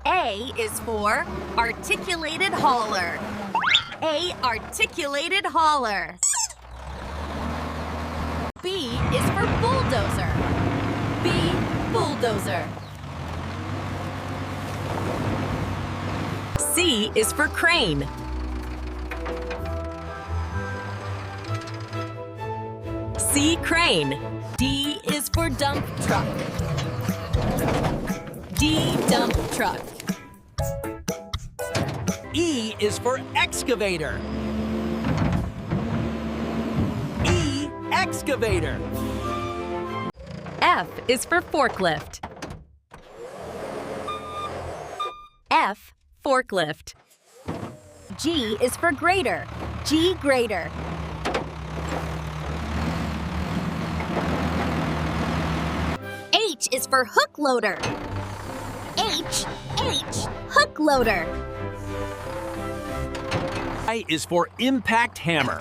A is for articulated hauler. A articulated hauler. B is for bulldozer. B bulldozer. C is for crane. C crane. D is for dump truck. D dump truck. E is for excavator. E excavator. F is for forklift. F forklift. G is for grader. G grader. H is for hook loader. H hook loader. I is for impact hammer.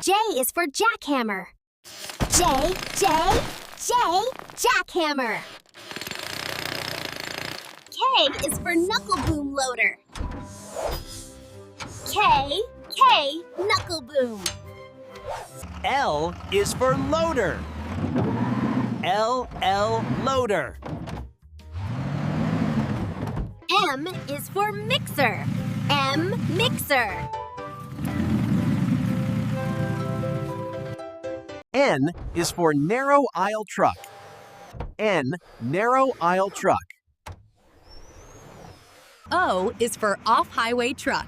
J is for jackhammer. J, jackhammer. K is for knuckle boom loader. K, knuckle boom. L is for loader. L loader. M is for mixer. M mixer. N is for narrow aisle truck. N narrow aisle truck. O is for off-highway truck.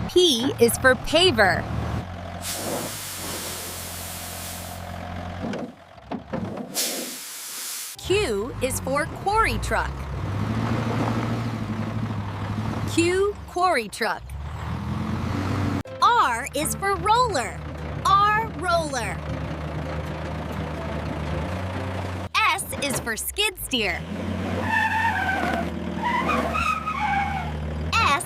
P is for paver. Q is for quarry truck. Q quarry truck. R is for roller. R roller. S is for skid steer. S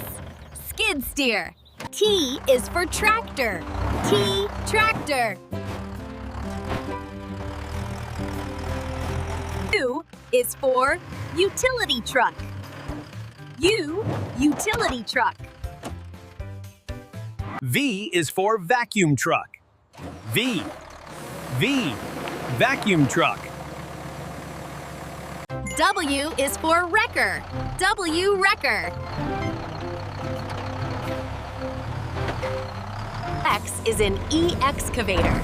skid steer. T is for tractor. T tractor. U is for utility truck. U utility truck. V is for vacuum truck. V vacuum truck. W is for wrecker. W wrecker. X is in E excavator.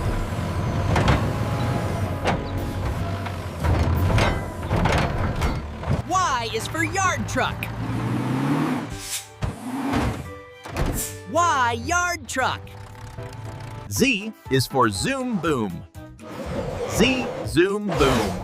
Y is for yard truck. Y yard truck. Z is for zoom boom. Z zoom boom.